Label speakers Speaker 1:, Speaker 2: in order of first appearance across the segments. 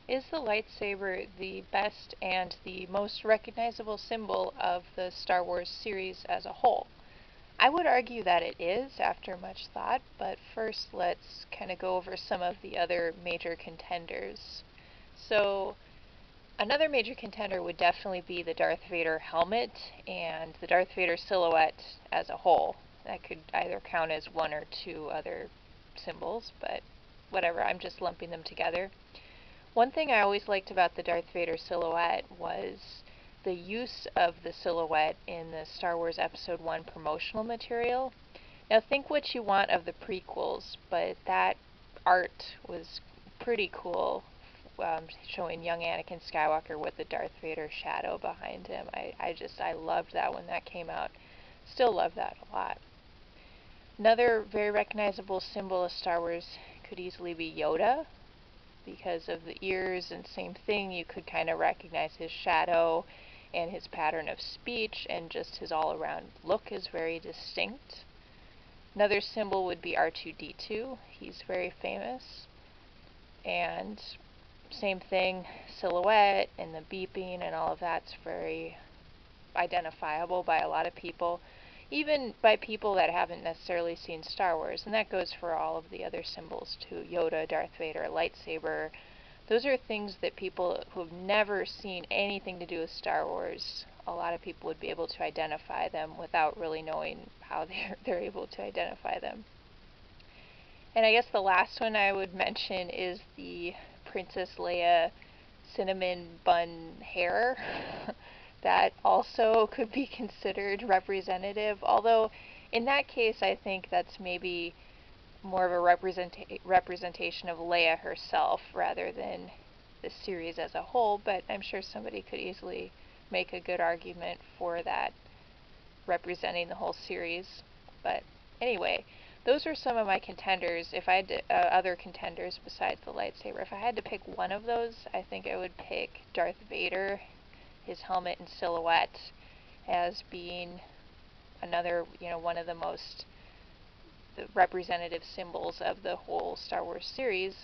Speaker 1: Is the lightsaber the best and the most recognizable symbol of the Star Wars series as a whole? I would argue that it is after much thought, but first let's kind of go over some of the other major contenders. So, another major contender would definitely be the Darth Vader helmet and the Darth Vader silhouette as a whole. That could either count as one or two other symbols, but whatever, I'm just lumping them together. One thing I always liked about the Darth Vader silhouette was the use of the silhouette in the Star Wars Episode 1 promotional material. Now, think what you want of the prequels, but that art was pretty cool, showing young Anakin Skywalker with the Darth Vader shadow behind him. I loved that when that came out. Still love that a lot. Another very recognizable symbol of Star Wars could easily be Yoda, because of the ears, and same thing, you could kind of recognize his shadow and his pattern of speech, and just his all-around look is very distinct. Another symbol would be R2-D2. He's very famous. And same thing, silhouette and the beeping and all of that's very identifiable by a lot of people, even by people that haven't necessarily seen Star Wars, and that goes for all of the other symbols too. Yoda, Darth Vader, lightsaber. Those are things that people who have never seen anything to do with Star Wars, a lot of people would be able to identify them without really knowing how they're able to identify them. And I guess the last one I would mention is the Princess Leia cinnamon bun hair. That also could be considered representative, although in that case I think that's maybe more of a representation of Leia herself rather than the series as a whole, but I'm sure somebody could easily make a good argument for that representing the whole series. But anyway, those are some of my contenders. If I had to, other contenders besides the lightsaber, if I had to pick one of those, I think I would pick Darth Vader, his helmet and silhouette, as being another, one of the most representative symbols of the whole Star Wars series,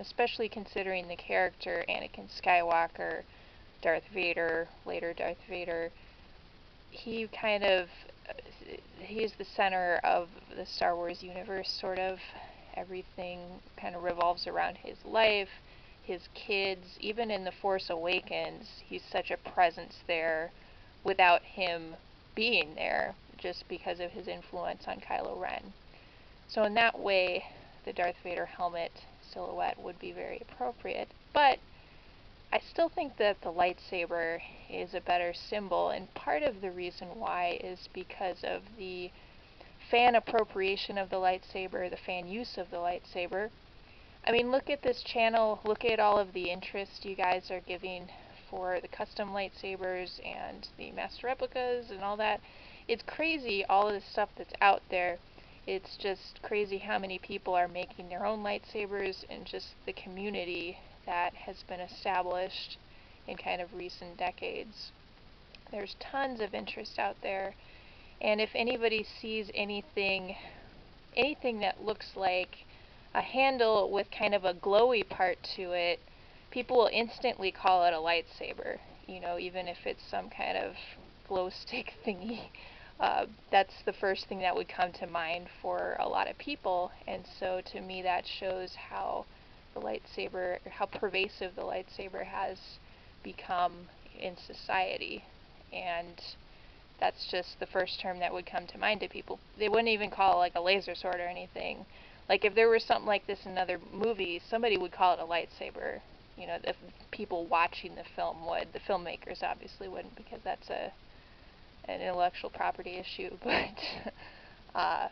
Speaker 1: especially considering the character Anakin Skywalker, Darth Vader, later Darth Vader. He kind of, he's the center of the Star Wars universe, sort of. Everything kind of revolves around his life, his kids. Even in The Force Awakens, he's such a presence there without him being there, just because of his influence on Kylo Ren. So in that way, the Darth Vader helmet silhouette would be very appropriate. But I still think that the lightsaber is a better symbol, and part of the reason why is because of the fan appropriation of the lightsaber, the fan use of the lightsaber. I mean, look at this channel, look at all of the interest you guys are giving for the custom lightsabers and the master replicas and all that. It's crazy, all of the stuff that's out there. It's just crazy how many people are making their own lightsabers, and just the community that has been established in kind of recent decades. There's tons of interest out there, and if anybody sees anything that looks like a handle with kind of a glowy part to it, people will instantly call it a lightsaber, even if it's some kind of glow stick thingy. That's the first thing that would come to mind for a lot of people, and so to me that shows how the lightsaber, how pervasive the lightsaber has become in society. And that's just the first term that would come to mind to people. They wouldn't even call it like a laser sword or anything. Like if there was something like this in another movie, somebody would call it a lightsaber. If people watching the film would. The filmmakers obviously wouldn't, because that's an intellectual property issue. But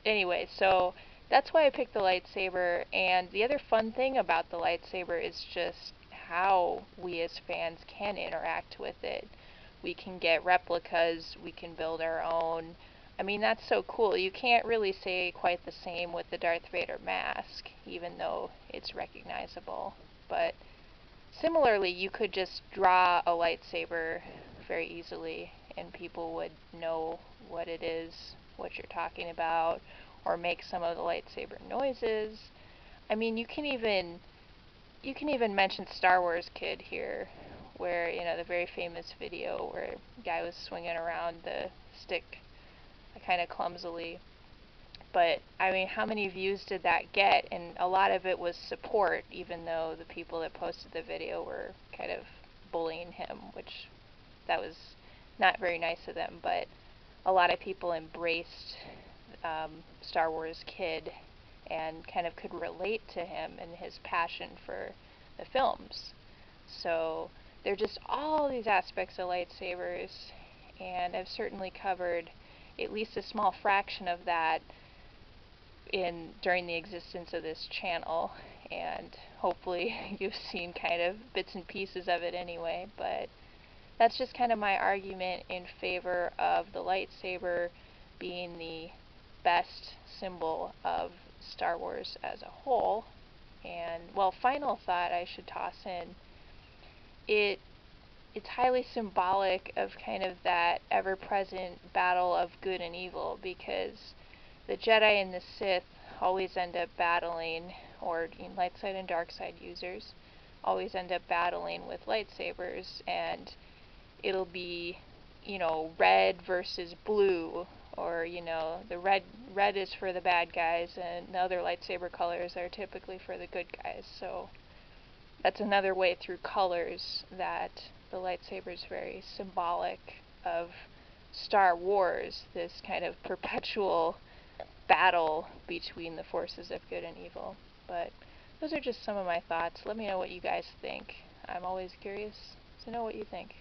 Speaker 1: anyway, so that's why I picked the lightsaber. And the other fun thing about the lightsaber is just how we as fans can interact with it. We can get replicas, we can build our own. I mean, that's so cool. You can't really say quite the same with the Darth Vader mask, even though it's recognizable. But similarly, you could just draw a lightsaber very easily, and people would know what it is, what you're talking about, or make some of the lightsaber noises. I mean, you can even you can even mention Star Wars Kid here, where, the very famous video where the guy was swinging around the stick kind of clumsily. But, I mean, how many views did that get? And a lot of it was support, even though the people that posted the video were kind of bullying him, which that was not very nice of them. But a lot of people embraced Star Wars Kid and kind of could relate to him and his passion for the films. So there are just all these aspects of lightsabers, and I've certainly covered at least a small fraction of that during the existence of this channel, and hopefully you've seen kind of bits and pieces of it anyway. But that's just kind of my argument in favor of the lightsaber being the best symbol of Star Wars as a whole. And, well, final thought I should toss in, it's highly symbolic of kind of that ever-present battle of good and evil, because the Jedi and the Sith always end up battling, or light side and dark side users always end up battling with lightsabers, and it'll be, red versus blue, or, the red is for the bad guys, and the other lightsaber colors are typically for the good guys. So that's another way through colors that the lightsaber is very symbolic of Star Wars, this kind of perpetual battle between the forces of good and evil. But those are just some of my thoughts. Let me know what you guys think. I'm always curious to know what you think.